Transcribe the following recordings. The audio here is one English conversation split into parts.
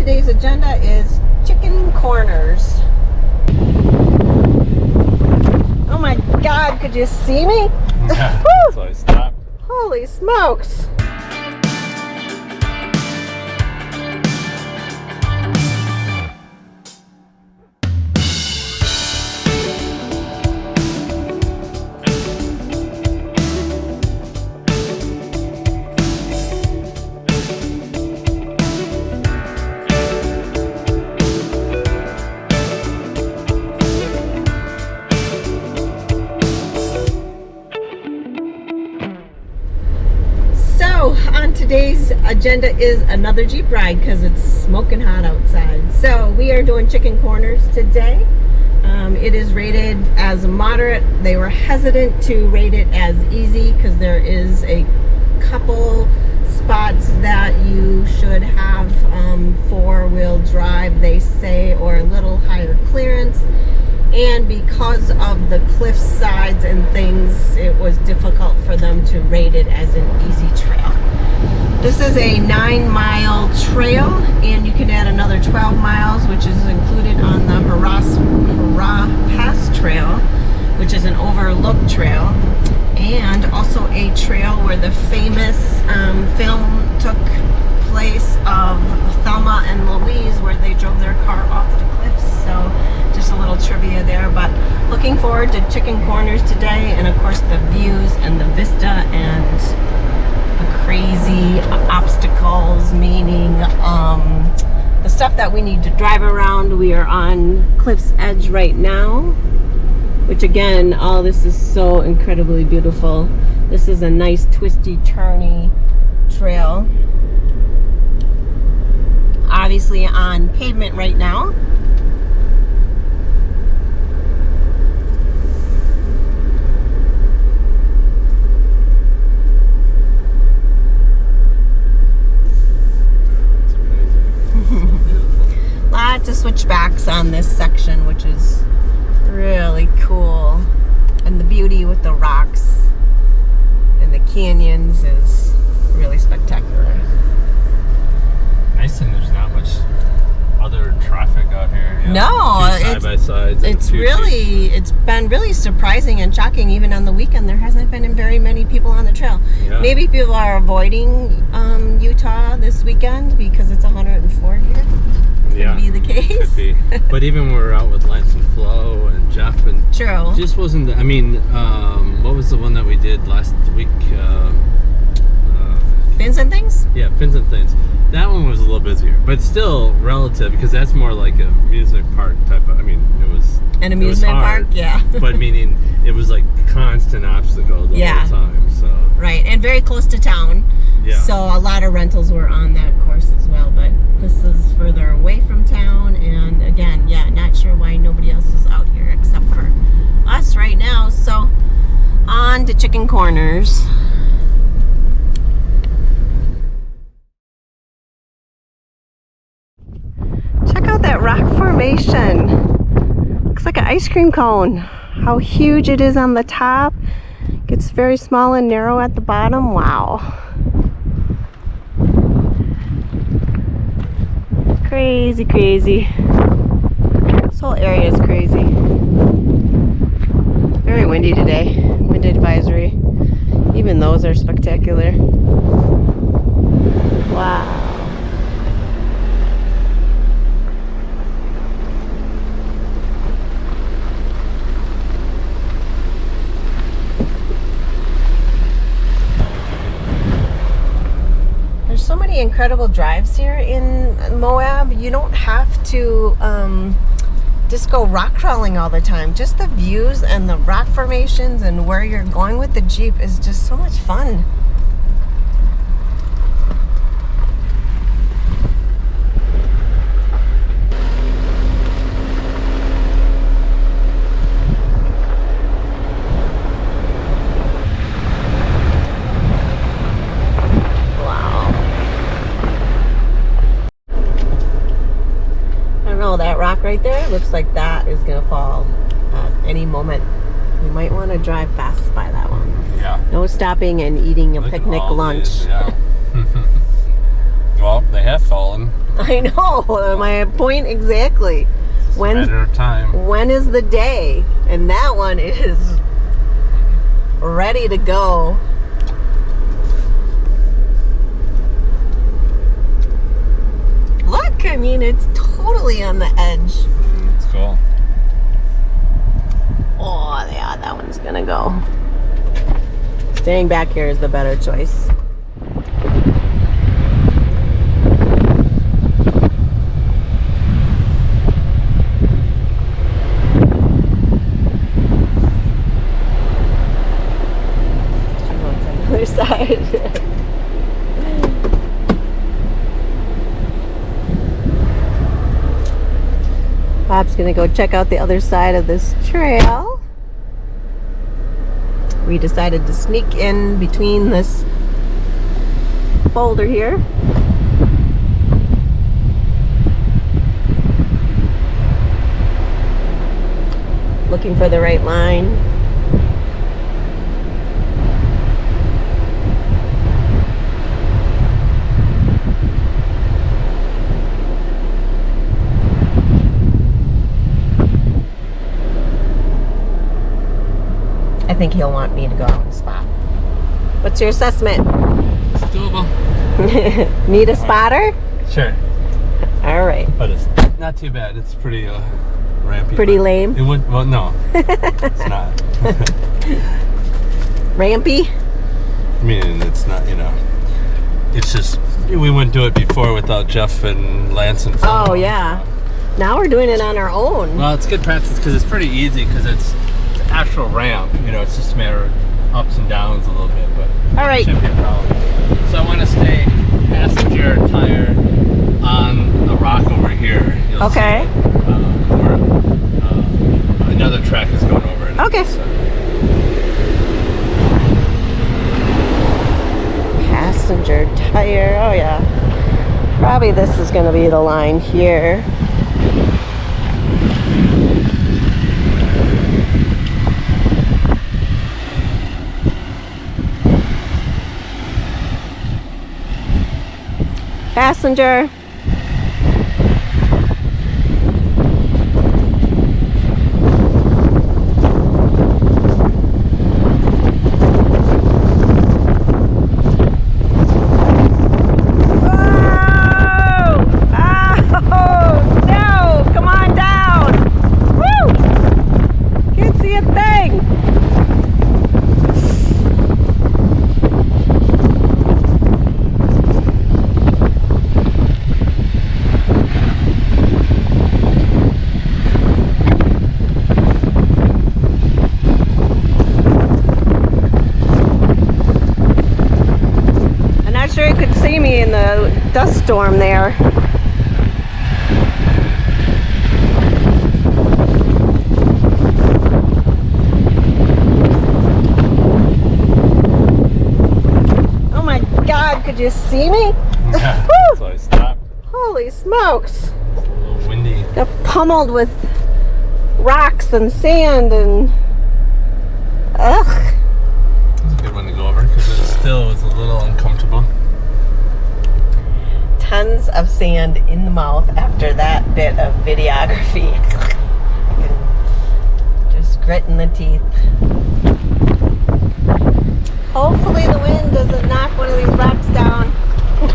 today's agenda is chicken corners. Oh my God, could you see me? Yeah, so I stopped. Holy smokes. On today's agenda is another Jeep ride because it's smoking hot outside. So we are doing chicken corners today. It is rated as moderate. They were hesitant to rate it as easy because there is a couple spots that you should have four-wheel drive, they say, or a little higher clearance. And because of the cliff sides and things, it was difficult for them to rate it as an easy trail. This is a 9-mile trail, and you can add another 12 miles, which is included on the Hurrah Pass Trail, which is an overlook trail, and also a trail where the famous film took place of Thelma and Louise, where they drove their car off the cliffs. So just a little trivia there, but looking forward to chicken corners today, and of course the views and the vista and the crazy obstacles, meaning the stuff that we need to drive around. We are on Cliff's Edge right now, which again, all this is so incredibly beautiful. This is a nice twisty turny trail, obviously on pavement right now. Lots of switchbacks on this section, which is really cool, and the beauty with the rocks and the canyons is really spectacular. Nice thing, there's not much other traffic out here. No, side by sides. It's been really surprising and shocking. Even on the weekend, there hasn't been very many people on the trail. Yeah. Maybe people are avoiding Utah this weekend because it's 104 here. Could be the case. Could be. But even when we were out with Lance and Flo and Jeff, and true, just wasn't. I mean, what was the one that we did last week? Fins and Things. Yeah, Fins and Things. That one was a little busier, but still relative, because that's more like a music park type of. I mean, it was an amusement park. Yeah. But meaning it was like constant obstacle the whole time. So right, and very close to town. Yeah. So a lot of rentals were on that course as well, but this is further away from town, and again, yeah, not sure why nobody else is out here except for us right now. So on to chicken corners. Check out that rock formation. Looks like an ice cream cone. How huge it is on the top. Gets very small and narrow at the bottom. Wow. Crazy, crazy. This whole area is crazy. Very windy today. Wind advisory. Even those are spectacular. Wow. So many incredible drives here in Moab. You don't have to just go rock crawling all the time. Just the views and the rock formations and where you're going with the Jeep is just so much fun. That rock right there looks like that is gonna fall at any moment. You might want to drive fast by that one. Yeah. No stopping and eating a picnic lunch. Yeah. Well, they have fallen. I know, my point exactly. It's a matter of time. When is the day? And that one is ready to go. Look, I mean, it's totally on the edge. It's cool. Oh, yeah, that one's gonna go. Staying back here is the better choice. She wants on the other side. Bob's gonna go check out the other side of this trail. We decided to sneak in between this boulder here. Looking for the right line. I think he'll want me to go out and spot. What's your assessment? It's doable. Need a spotter? Sure. All right. But it's not too bad. It's pretty rampy. Pretty lame? It would. Well, no, it's not. Rampy? I mean, it's not. You know, it's just we wouldn't do it before without Jeff and Lance and. Oh yeah. Now we're doing it on our own. Well, it's good practice because it's pretty easy because it's actual ramp. You know, it's just a matter of ups and downs a little bit, but all right. It shouldn't be a problem. So I want to stay passenger tire on the rock over here. You'll Okay. see, where another track is going over it. Okay. So. Passenger tire. Oh yeah. Probably this is going to be the line here. Passenger. Sure you could see me in the dust storm there. Oh my God, could you see me? Yeah, so I stopped. Holy smokes. It's a little windy. Got pummeled with rocks and sand and ugh. That's a good one to go over because it still was a little uncomfortable. Tons of sand in the mouth after that bit of videography. Just gritting the teeth. Hopefully the wind doesn't knock one of these rocks down. I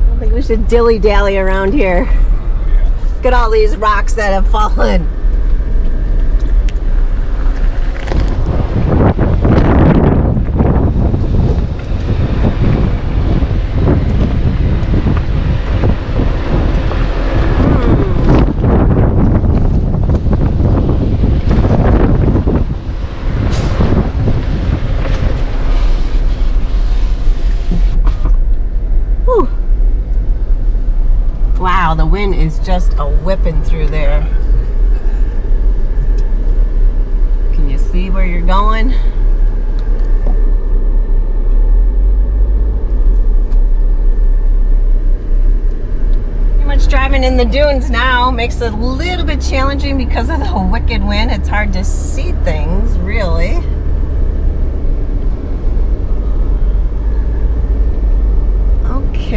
don't think we should dilly-dally around here. Yeah. Look at all these rocks that have fallen. Wow, the wind is just a whipping through there. Can you see where you're going? Pretty much driving in the dunes now makes it a little bit challenging because of the wicked wind. It's hard to see things, really. Okay.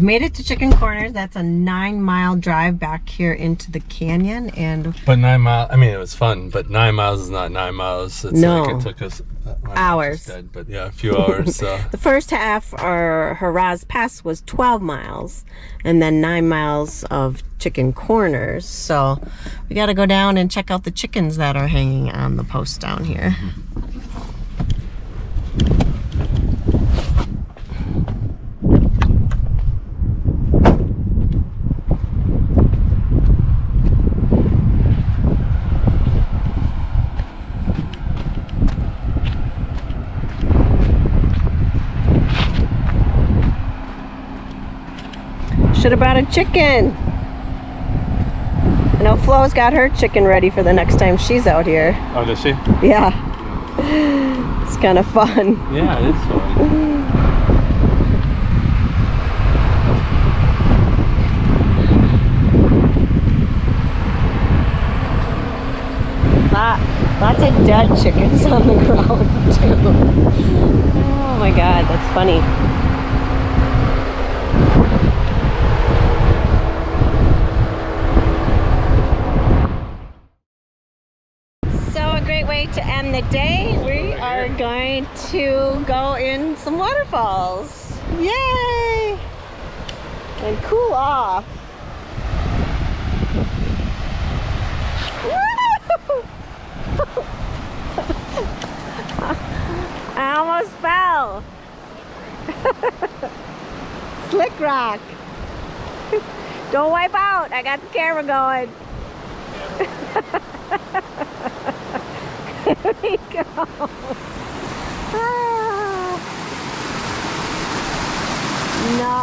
we've made it to Chicken Corners. That's a 9-mile drive back here into the canyon, and But 9 miles. I mean, it was fun, but 9 miles is not 9 miles. It's No. like it took us Hours. Dead, but yeah, a few hours. So. the first half, or Haraz Pass, was 12 miles, and then 9 miles of Chicken Corners. So we got to go down and check out the chickens that are hanging on the post down here. Should have brought a chicken. I know Flo's got her chicken ready for the next time she's out here. Oh, does she? Yeah. It's kind of fun. Yeah, it is fun. Lots of dead chickens on the ground too. Oh my God, that's funny. To end the day, we are going to go in some waterfalls. Yay! And cool off. Woo! I almost fell. Slick rock. Don't wipe out. I got the camera going. There he goes. Ah. No.